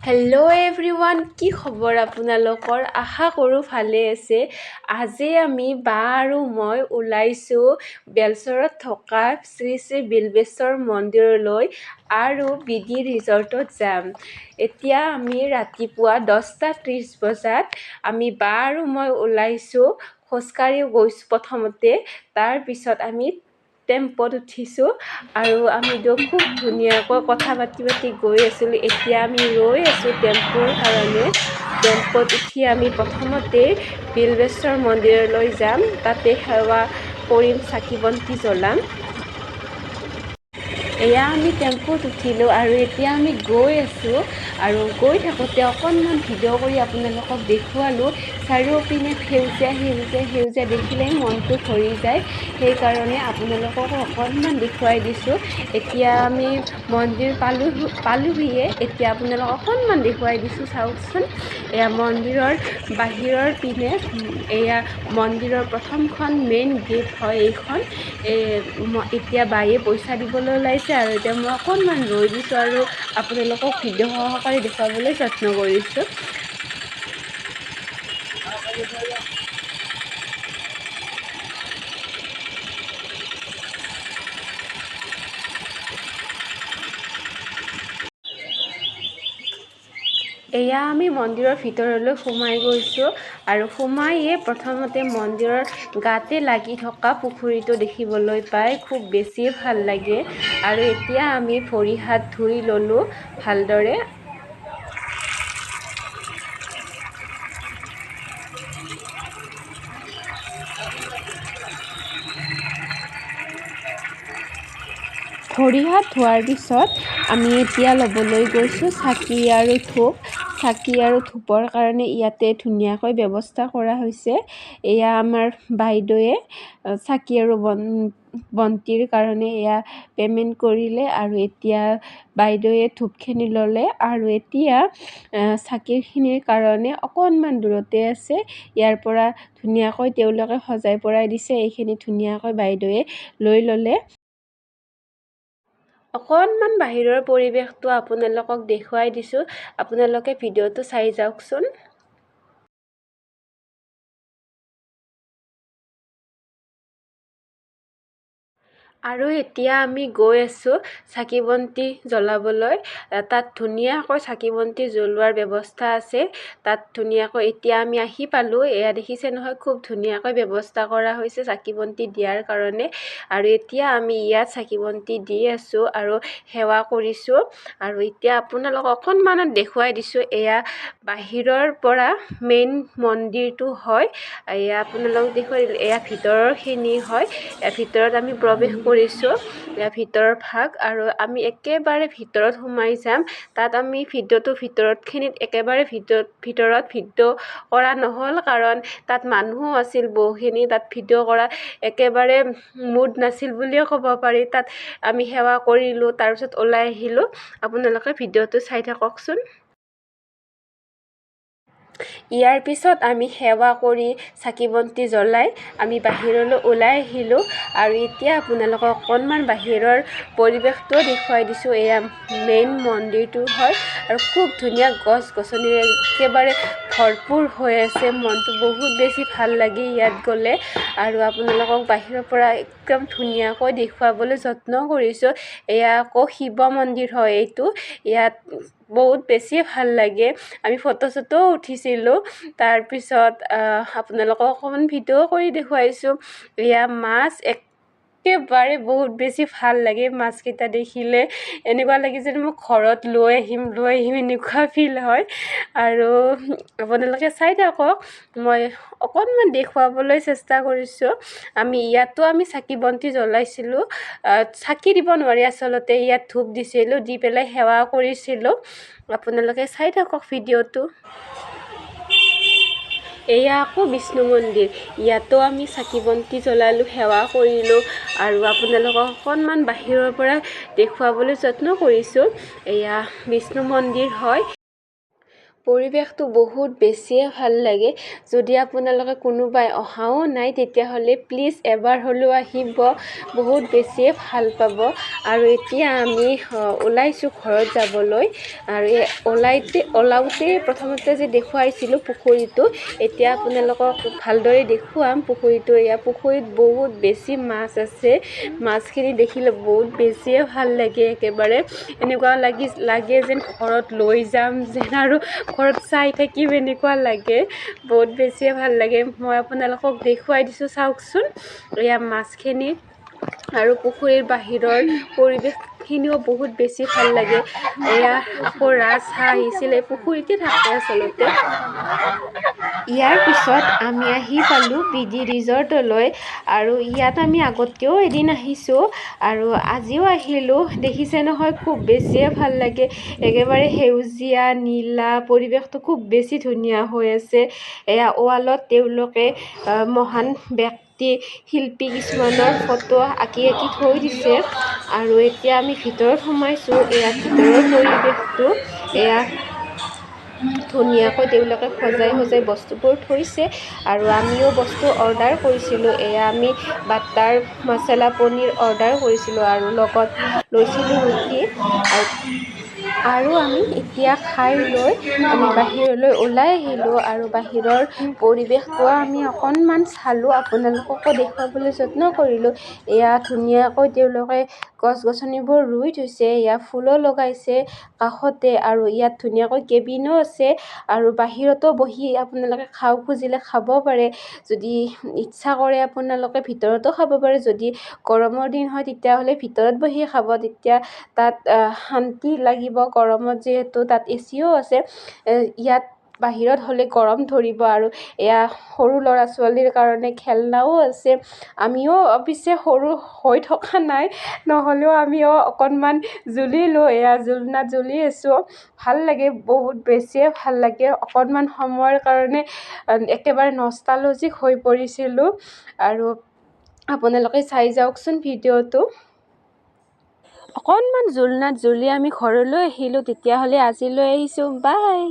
Hello' everyone, কি খবৰ আপোনালোকৰ? আশা কৰোঁ ভালে আছে। আজি আমি বা আৰু মই ওলাইছোঁ বেলচৰত থকা শ্ৰী শ্ৰী বিল্বেশ্বৰ মন্দিৰলৈ আৰু বিডি ৰিজৰ্টত যাম। এতিয়া আমি ৰাতিপুৱা 10:30 বজাত আমি বা আৰু মই ওলাইছোঁ। খোজকাঢ়ি গৈছোঁ প্ৰথমতে, তাৰপিছত আমি টেম্পত উঠিছোঁ আৰু আমি খুব ধুনীয়াকৈ কথা পাতি গৈ আছিলোঁ। এতিয়া আমি ৰৈ আছোঁ টেম্পোৰ কাৰণে। টেম্পত উঠি আমি প্ৰথমতে বিল্বেশ্বৰ মন্দিৰলৈ যাম, তাতে সেৱা কৰিম, চাকি বন্তি জ্বলাম। এয়া আমি টেম্পোত উঠিলোঁ আৰু এতিয়া আমি গৈ আছোঁ আৰু গৈ থাকোঁতে অকণমান ভিডিঅ' কৰি আপোনালোকক দেখুৱালোঁ। চাৰিওপিনে সেউজীয়া সেউজীয়া সেউজীয়া দেখিলেই মনটো ভৰি যায়, সেইকাৰণে আপোনালোককো অকণমান দেখুৱাই দিছোঁ। এতিয়া আমি মন্দিৰ পালোহিয়ে। এতিয়া আপোনালোকক অকণমান দেখুৱাই দিছোঁ, চাওকচোন। এয়া মন্দিৰৰ বাহিৰৰ পিনে, এয়া মন্দিৰৰ প্ৰথমখন মেইন গেট হয় এইখন। এতিয়া বায়ে পইচা দিবলৈ ওলাইছে আৰু এতিয়া মই অকণমান ৰৈ দিছোঁ আৰু আপোনালোকক ভিডিঅ' সহকাৰে দেখুৱাবলৈ যত্ন কৰিছোঁ। এয়া আমি মন্দিৰৰ ভিতৰলৈ সোমাই গৈছোঁ আৰু সোমাইয়ে প্ৰথমতে মন্দিৰৰ গাতে লাগি থকা পুখুৰীটো দেখিবলৈ পাই খুব বেছি ভাল লাগে। আৰু এতিয়া আমি ভৰি হাত ধুই ল'লোঁ ভালদৰে। ভৰি হাত ধোৱাৰ পিছত আমি এতিয়া ল'বলৈ গৈছোঁ চাকি আৰু ধূপ। চাকি আৰু ধূপৰ কাৰণে ইয়াতে ধুনীয়াকৈ ব্যৱস্থা কৰা হৈছে। এয়া আমাৰ বাইদেৱে চাকি আৰু বন্তিৰ কাৰণে এয়া পে'মেণ্ট কৰিলে আৰু এতিয়া বাইদেৱে ধূপখিনি ল'লে আৰু এতিয়া চাকিখিনিৰ কাৰণে অকণমান দূৰতে আছে। ইয়াৰ পৰা ধুনীয়াকৈ তেওঁলোকে সজাই পৰাই দিছে। এইখিনি ধুনীয়াকৈ বাইদেৱে লৈ ল'লে। অকণমান বাহিৰৰ পৰিৱেশটো আপোনালোকক দেখুৱাই দিছোঁ, আপোনালোকে ভিডিঅ'টো চাই যাওকচোন। আৰু এতিয়া আমি গৈ আছোঁ চাকি বন্তি জ্বলাবলৈ। তাত ধুনীয়াকৈ চাকি বন্তি জ্বলোৱাৰ ব্যৱস্থা আছে। তাত ধুনীয়াকৈ এতিয়া আমি আহি পালোঁ। এয়া দেখিছে নহয়, খুব ধুনীয়াকৈ ব্যৱস্থা কৰা হৈছে চাকি বন্তি দিয়াৰ কাৰণে। আৰু এতিয়া আমি ইয়াত চাকি বন্তি দি আছোঁ আৰু সেৱা কৰিছোঁ। আৰু এতিয়া আপোনালোকক অকণমানত দেখুৱাই দিছোঁ, এয়া বাহিৰৰ পৰা মেইন মন্দিৰটো হয়। এয়া আপোনালোকক দেখুৱাই দিলোঁ, এয়া ভিতৰৰখিনি হয়। ভিতৰত আমি প্ৰৱেশ কৰিছোঁ, ইয়াৰ ভিতৰৰ ভাগ। আৰু আমি একেবাৰে ভিতৰত সোমাই যাম। তাত আমি ভিতৰতখিনিত একেবাৰে ভিতৰত ভিডিঅ' কৰা নহ'ল, কাৰণ তাত মানুহো আছিল বহুখিনি। তাত ভিডিঅ' কৰা একেবাৰে মুড নাছিল বুলিয়ে ক'ব পাৰি। তাত আমি সেৱা কৰিলোঁ, তাৰপিছত ওলাই আহিলোঁ। আপোনালোকে ভিডিঅ'টো চাই থাককচোন। ইয়াৰ পিছত আমি সেৱা কৰি চাকি বন্তি জ্বলাই আমি বাহিৰলৈ ওলাই আহিলোঁ। আৰু এতিয়া আপোনালোকক অকণমান বাহিৰৰ পৰিৱেশটোও দেখুৱাই দিছোঁ। এয়া মেইন মন্দিৰটো হয় আৰু খুব ধুনীয়া গছ-গছনিৰে একেবাৰে ভৰপূৰ হৈ আছে। মনটো বহুত বেছি ভাল লাগে ইয়াত গ'লে। আৰু আপোনালোকক বাহিৰৰ পৰা একদম ধুনীয়াকৈ দেখুৱাবলৈ যত্ন কৰিছোঁ। এয়া আকৌ শিৱ মন্দিৰ হয় এইটো। ইয়াত বহুত বেছি ভাল লাগে। আমি ফটো-চটোও উঠিছিলোঁ। তাৰপিছত আপোনালোকক অকণমান ভিডিঅ' কৰি দেখুৱাইছোঁ। এয়া মাছ একেবাৰে বহুত বেছি ভাল লাগে। মাছকেইটা দেখিলে এনেকুৱা লাগে যেন মোক ঘৰত লৈ আহিম এনেকুৱা ফিল হয়। আৰু আপোনালোকে চাই থাকক, মই অকণমান দেখুৱাবলৈ চেষ্টা কৰিছোঁ। ইয়াতো আমি চাকি বন্তি জ্বলাইছিলোঁ। চাকি দিব নোৱাৰি আচলতে, ইয়াত ধূপ দিছিলোঁ, দি পেলাই সেৱা কৰিছিলোঁ। আপোনালোকে চাই থাকক ভিডিঅ'টো। এয়া আকৌ বিষ্ণু মন্দিৰ। ইয়াতো আমি চাকি বন্তি জ্বলালোঁ, সেৱা কৰিলোঁ আৰু আপোনালোকক অকণমান বাহিৰৰ পৰা দেখুৱাবলৈ যত্ন কৰিছোঁ। এয়া বিষ্ণু মন্দিৰ হয়। পৰিৱেশটো বহুত বেছিয়ে ভাল লাগে। যদি আপোনালোকে কোনোবাই অহাও নাই তেতিয়াহ'লে প্লিজ এবাৰ হ'লেও আহিব, বহুত বেছিয়ে ভাল পাব। আৰু এতিয়া আমি ওলাইছোঁ ঘৰত যাবলৈ। আৰু ওলাওঁতে প্ৰথমতে যে দেখুৱাইছিলোঁ পুখুৰীটো, এতিয়া আপোনালোকক ভালদৰে দেখুৱাম পুখুৰীটো। এয়া পুখুৰীত বহুত বেছি মাছ আছে। মাছখিনি দেখিলে বহুত বেছিয়ে ভাল লাগে। একেবাৰে এনেকুৱা লাগে যেন ঘৰত লৈ যাম যেন আৰু ঘৰত চাই থাকিম এনেকুৱা লাগে, বহুত বেছিয়ে ভাল লাগে। মই আপোনালোকক দেখুৱাই দিছোঁ, চাওকচোন এয়া মাছখিনি। আৰু পুখুৰীৰ বাহিৰৰ পৰিৱেশখিনিও বহুত বেছি ভাল লাগে। এয়া আকৌ ৰাজহাঁহ আহিছিলে, পুখুৰীতে থাকে আচলতে। ইয়াৰ পিছত আমি আহি পালোঁ BD ৰিজৰ্টলৈ। আৰু ইয়াত আমি আগতেও এদিন আহিছোঁ আৰু আজিও আহিলোঁ। দেখিছে নহয়, খুব বেছিয়ে ভাল লাগে। একেবাৰে সেউজীয়া নীলা পৰিৱেশটো খুব বেছি ধুনীয়া হৈ আছে। এয়া ৱালত তেওঁলোকে মহান শিল্পী কিছুমানৰ ফটো আঁকি থৈ দিছে। আৰু এতিয়া আমি ভিতৰত সোমাইছোঁ। এয়া ভিতৰৰ পৰিৱেশটো এয়া ধুনীয়াকৈ তেওঁলোকে সজাই বস্তুবোৰ থৈছে। আৰু আমিও বস্তু অৰ্ডাৰ কৰিছিলোঁ। এয়া আমি বাটাৰ মছলা পনীৰ অৰ্ডাৰ কৰিছিলোঁ আৰু লগত লৈছিলোঁ ৰুটি। আৰু আমি এতিয়া খাই লৈ আমি বাহিৰলৈ ওলাই আহিলোঁ। আৰু বাহিৰৰ পৰিৱেশটো আমি অকণমান চালোঁ, আপোনালোককো দেখুৱাবলৈ যত্ন কৰিলোঁ। এয়া ধুনীয়াকৈ তেওঁলোকে গছ-গছনিবোৰ ৰুই থৈছে। এয়া ফুলো লগাইছে কাষতে। আৰু ইয়াত ধুনীয়াকৈ কেবিনো আছে। আৰু বাহিৰতো বহি আপোনালোকে খাব খুজিলে খাব পাৰে। যদি ইচ্ছা কৰে আপোনালোকে ভিতৰতো খাব পাৰে। যদি গৰমৰ দিন হয় তেতিয়াহ'লে ভিতৰত বহি খাব, তেতিয়া তাত শান্তি লাগিব গৰমত, যিহেতু তাত ACও আছে। ইয়াত বাহিৰত হ'লে গৰম ধৰিব। আৰু এয়া সৰু ল'ৰা-ছোৱালীৰ কাৰণে খেলনাও আছে। আমিও অৱশ্যে সৰু হৈ থকা নাই, নহ'লেও আমিও অকণমান জুলিলোঁ। এয়া জোলনাত জুলি আছোঁ। ভাল লাগে, বহুত বেছিয়ে ভাল লাগে। অকণমান সময়ৰ কাৰণে একেবাৰে নষ্টালজিক হৈ পৰিছিলোঁ। আৰু আপোনালোকে চাই যাওকচোন ভিডিঅ'টো। অকণমান জোলনাত জুলি আমি ঘৰলৈ আহিলোঁ। তেতিয়াহ'লে আজিলৈ আহিছোঁ, বাই।